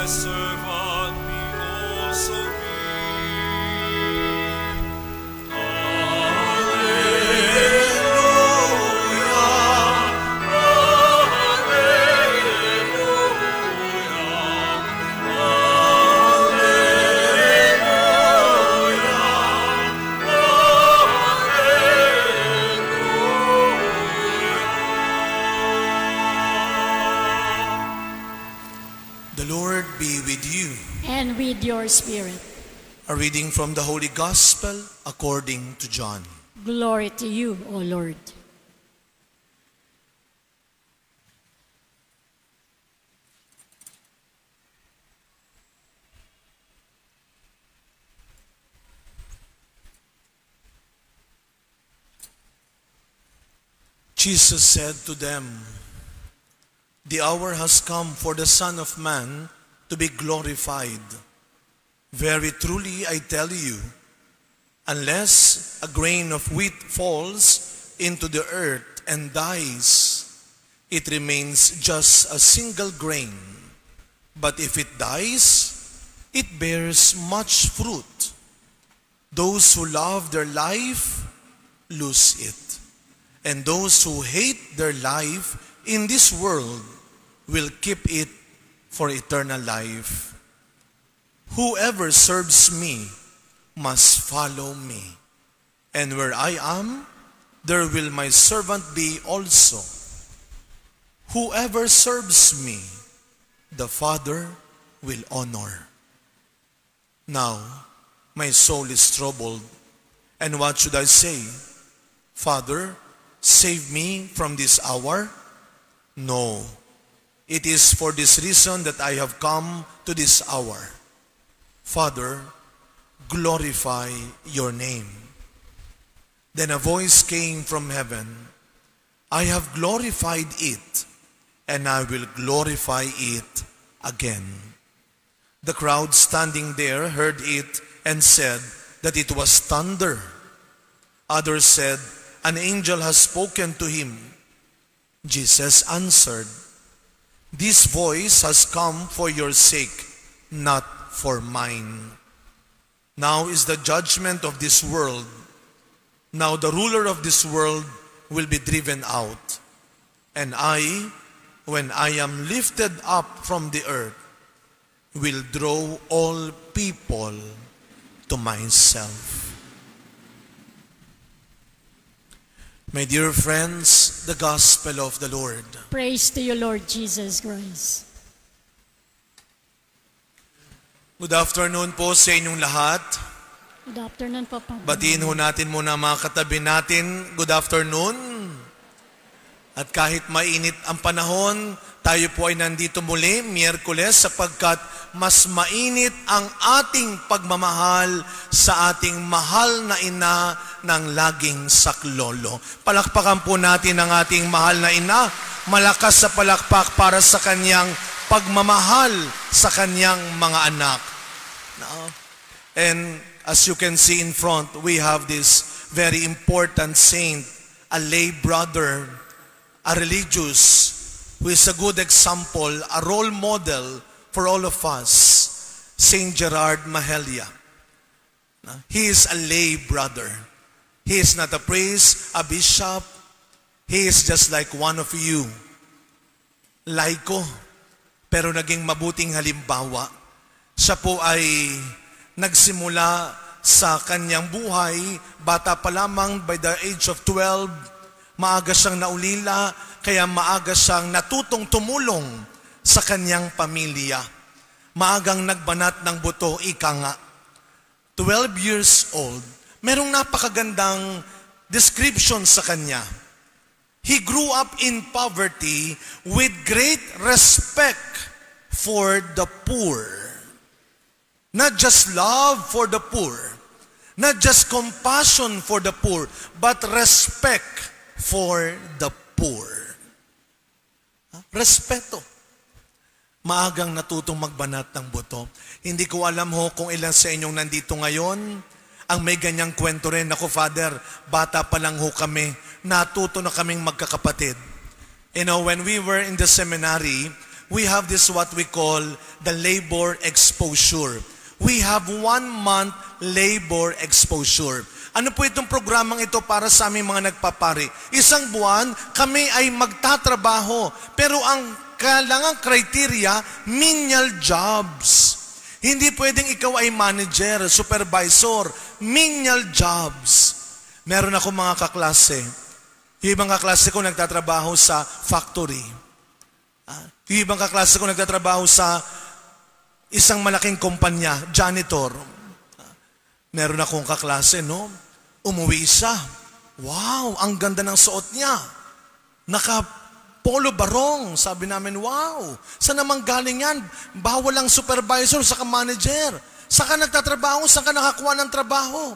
servant be also be. And with your spirit. A reading from the Holy Gospel according to John. Glory to you, O Lord. Jesus said to them, "The hour has come for the Son of Man to be glorified. Very truly I tell you, unless a grain of wheat falls into the earth and dies, it remains just a single grain. But if it dies, it bears much fruit. Those who love their life lose it, and those who hate their life in this world will keep it for eternal life. Whoever serves me must follow me, and where I am, there will my servant be also. Whoever serves me, the Father will honor." Now, my soul is troubled, and what should I say? "Father, save me from this hour"? No, it is for this reason that I have come to this hour. Father, glorify your name. Then a voice came from heaven, "I have glorified it, and I will glorify it again." The crowd standing there heard it and said that it was thunder. Others said, "An angel has spoken to him." Jesus answered, "This voice has come for your sake, not for mine. Now is the judgment of this world. Now the ruler of this world will be driven out. And I, when I am lifted up from the earth, will draw all people to myself." My dear friends, the Gospel of the Lord. Praise to you, Lord Jesus Christ. Good afternoon po sa inyong lahat. Good afternoon po, Papa. Batiin ho natin muna mga katabi natin. Good afternoon. At kahit mainit ang panahon, tayo po ay nandito muli, Miyerkules, sapagkat mas mainit ang ating pagmamahal sa ating mahal na ina ng laging saklolo. Palakpakan po natin ang ating mahal na ina. Malakas sa palakpak para sa kanyang pagmamahal sa kanyang mga anak. And as you can see in front, we have this very important saint, a lay brother, a religious, who is a good example, a role model for all of us, Saint Gerard Mahelia. He is a lay brother. He is not a priest, a bishop. He is just like one of you. Laiko, pero naging mabuting halimbawa. Siya po ay nagsimula sa kanyang buhay, bata pa lamang, by the age of 12, maaga siyang naulila, kaya maaga siyang natutong tumulong sa kanyang pamilya. Maagang nagbanat ng buto, ika nga. 12 years old, merong napakagandang description sa kanya. He grew up in poverty with great respect for the poor. Not just love for the poor, not just compassion for the poor, but respect for the poor. Respeto. Maagang natutong magbanat ng buto. Hindi ko alam ho kung ilan sa inyong nandito ngayon ang may ganyang kwento rin. Ako, Father, bata pa lang ho kami, natuto na kaming magkakapatid. You know, when we were in the seminary, we have this what we call the labor exposure. We have 1 month labor exposure. Ano po itong programang ito para sa aming mga nagpapari? 1 buwan, kami ay magtatrabaho. Pero ang kailangang criteria, menial jobs. Hindi pwedeng ikaw ay manager, supervisor, menial jobs. Meron ako mga kaklase. Yung ibang kaklase ko nagtatrabaho sa factory. Yung ibang kaklase ko nagtatrabaho sa isang malaking kumpanya, janitor. Meron akong kaklase, no? Umuwi siya. Wow, ang ganda ng suot niya. Naka-polo barong. Sabi namin, wow, saan naman galing yan? Bawal ang supervisor, saka manager. Saka nagtatrabaho, saka nakakuha ng trabaho.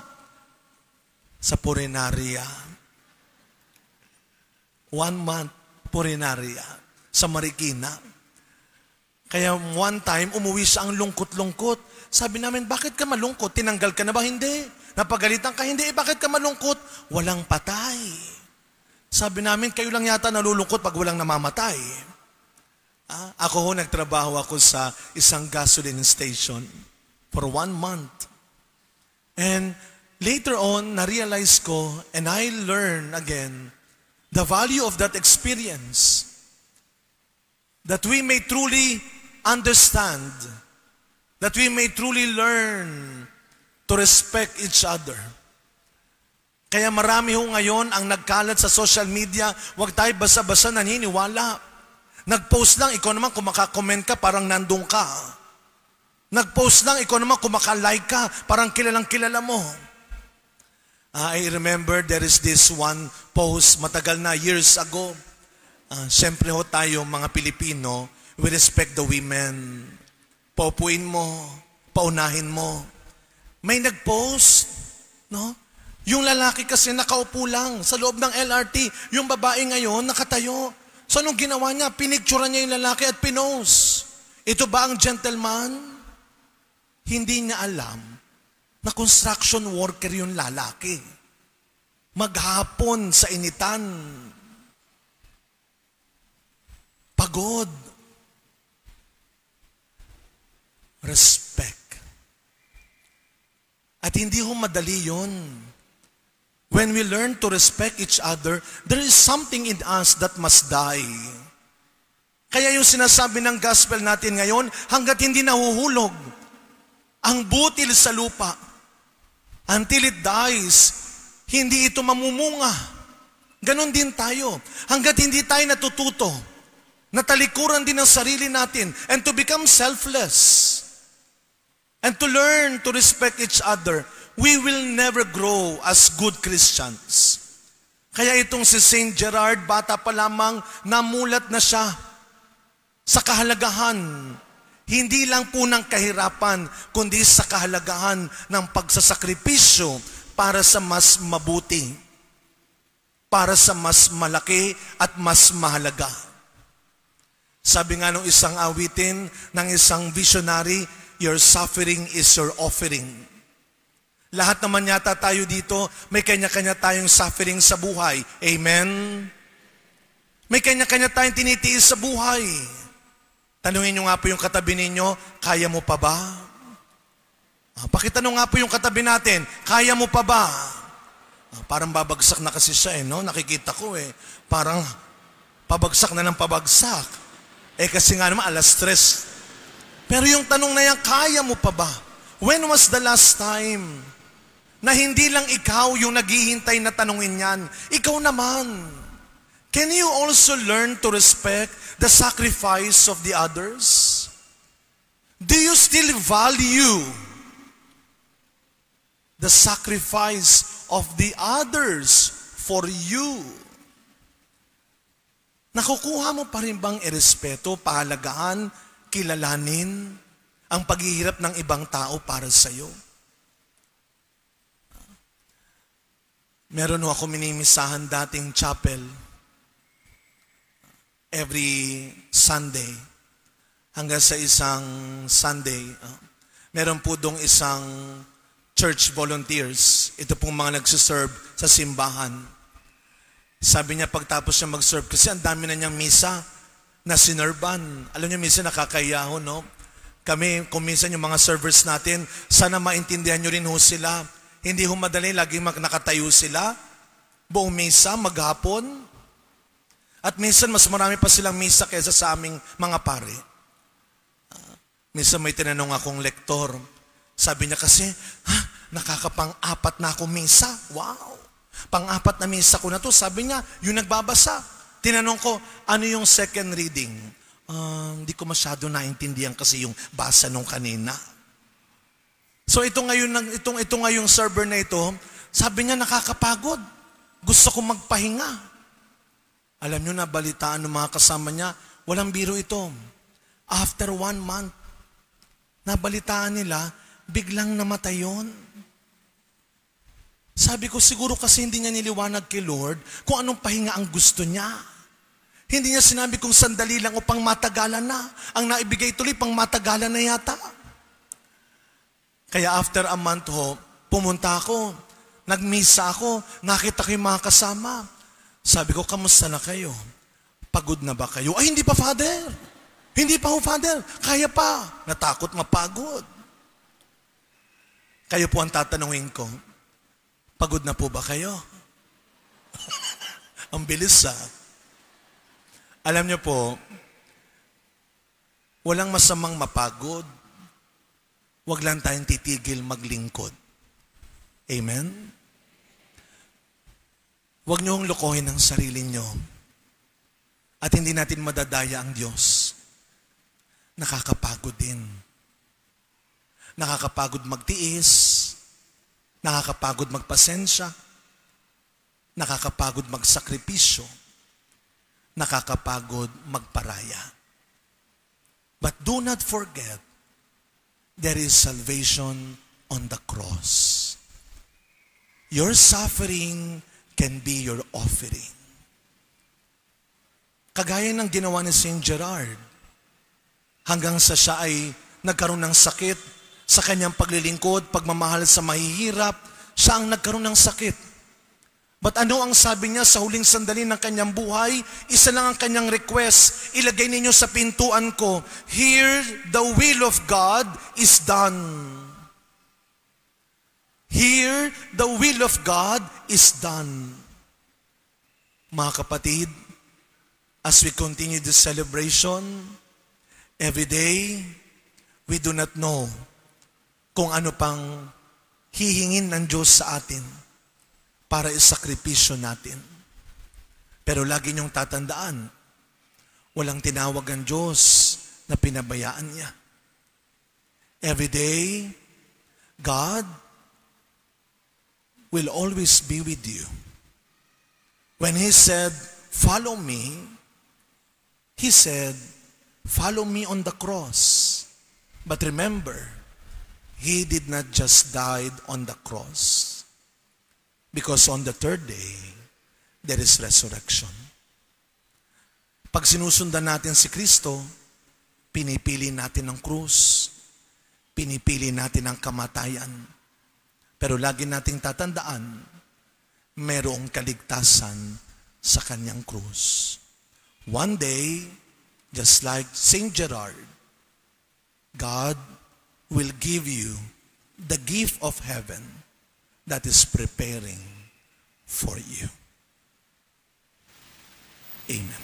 Sa Purenaria. 1 month, Purenaria. Sa Marikina. Kaya one time, umuwi siya ang lungkot-lungkot. Sabi namin, bakit ka malungkot? Tinanggal ka na ba? Hindi. Napagalitan ka? Hindi. Bakit ka malungkot? Walang patay. Sabi namin, kayo lang yata nalulungkot pag walang namamatay. Ako ho, nagtrabaho ako sa isang gasoline station for 1 month. And later on, na-realize ko, and I learned again, the value of that experience. That we may truly understand, that we may truly learn to respect each other. Kaya marami ho ngayon ang nagkalat sa social media, huwag tayo basa-basa naniniwala. Nag-post lang, ikaw naman kung makakomment ka, parang nandun ka. Nag-post lang, ikaw naman kung makalike ka, parang kilalang kilala mo. I remember there is this one post, matagal na, years ago. Siyempre ho tayo, mga Pilipino, we respect the women. Paupuin mo, paunahin mo. May nag-post, no? Yung lalaki kasi nakaupo lang sa loob ng LRT. Yung babae ngayon nakatayo. So anong ginawa niya? Pinicturean niya yung lalaki at pinost. Ito ba ang gentleman? Hindi niya alam na construction worker yung lalaki. Maghapon sa initan. Pagod. Respect. At hindi ho madali yun. When we learn to respect each other, there is something in us that must die. Kaya yung sinasabi ng gospel natin ngayon, hanggat hindi nahuhulog ang butil sa lupa, until it dies, hindi ito mamumunga. Ganon din tayo. Hanggat hindi tayo natututo, natalikuran din ang sarili natin, and to become selfless, and to learn to respect each other, we will never grow as good Christians. Kaya itong si Saint Gerard, bata pa lamang, namulat na siya sa kahalagahan, hindi lang po ng kahirapan, kundi sa kahalagahan ng pagsasakripisyo para sa mas mabuti, para sa mas malaki at mas mahalaga. Sabi nga ng isang awitin, ng isang visionary, your suffering is your offering. Lahat naman yata tayo dito, may kanya-kanya tayong suffering sa buhay. Amen? May kanya-kanya tayong tinitiis sa buhay. Tanungin nyo nga po yung katabi ninyo, kaya mo pa ba? Pakitanong nga po yung katabi natin, kaya mo pa ba? Parang babagsak na kasi siya no? Nakikita ko parang pabagsak na ng pabagsak. Kasi nga naman, 3:00. Pero yung tanong na yan, kaya mo pa ba? When was the last time na hindi lang ikaw yung naghihintay na tanungin yan? Ikaw naman. Can you also learn to respect the sacrifice of the others? Do you still value the sacrifice of the others for you? Nakukuha mo pa rin bang irespeto, pahalagaan, kilalanin ang paghihirap ng ibang tao para sa iyo? Meron ako minimisahan dating chapel every Sunday. Hanggang sa isang Sunday, meron po dong isang church volunteers. Ito pong mga nagsiserve sa simbahan. Sabi niya pagtapos niya mag-serve, kasi ang dami na niyang misa, na sinerban. Alam niyo, minsan nakakahiya ho, no? Kami, kung minsan yung mga servers natin, sana maintindihan nyo rin ho sila. Hindi ho madali, laging nakatayo sila. Buong misa, maghapon. At minsan, mas marami pa silang misa kaysa sa aming mga pare. Minsan may tinanong akong lektor. Sabi niya kasi, nakakapang-apat na akong misa. Wow! Pang-apat na misa ko na to. Sabi niya, yung nagbabasa. Tinanong ko, ano yung second reading? Hindi ko masyado naintindihan kasi yung basa nung kanina. So ito ngayong server na ito, sabi niya nakakapagod. Gusto ko magpahinga. Alam niyo na, balitaan ng mga kasama niya, walang biro ito. After 1 month, nabalitaan nila, biglang namatay yun. Sabi ko, siguro kasi hindi niya niliwanag kay Lord kung anong pahinga ang gusto niya. Hindi niya sinabi kung sandali lang o pang matagalan na. Ang naibigay tuloy, pang matagalan na yata. Kaya after a month ho, pumunta ako, nagmisa ako, nakita ko yung mga kasama. Sabi ko, kamusta na kayo? Pagod na ba kayo? Ay, hindi pa, Father. Hindi pa ho, Father. Kaya pa. Natakot mapagod. Kayo po ang tatanungin ko, pagod na po ba kayo? Ang bilis Alam niyo po, walang masamang mapagod. Huwag lang tayong titigil maglingkod. Amen? Huwag niyo hong lokohin ang sarili niyo. At hindi natin madadaya ang Diyos. Nakakapagod din. Nakakapagod magtiis. Nakakapagod magpasensya. Nakakapagod magsakripisyo. Nakakapagod magparaya. But do not forget, there is salvation on the cross. Your suffering can be your offering. Kagaya ng ginawa ni St. Gerard, hanggang sa siya ay nagkaroon ng sakit, sa kanyang paglilingkod, pagmamahal sa mahihirap, siya ang nagkaroon ng sakit. But ano ang sabi niya sa huling sandali ng kanyang buhay? Isa lang ang kanyang request, ilagay ninyo sa pintuan ko, here the will of God is done. Here the will of God is done. Mga kapatid, as we continue this celebration, every day, we do not know kung ano pang hihingin ng Diyos sa atin para isakripisyo natin. Pero lagi niyong tatandaan, walang tinawag ang Diyos na pinabayaan niya. Every day, God will always be with you. When He said, follow me, He said, follow me on the cross. But remember, He did not just die on the cross. Because on the third day, there is resurrection. Pag sinusundan natin si Kristo, pinipili natin ang krus, pinipili natin ang kamatayan. Pero lagi nating tatandaan, mayroong kaligtasan sa kanyang krus. One day, just like St. Gerard, God will give you the gift of heaven that is preparing for you. Amen.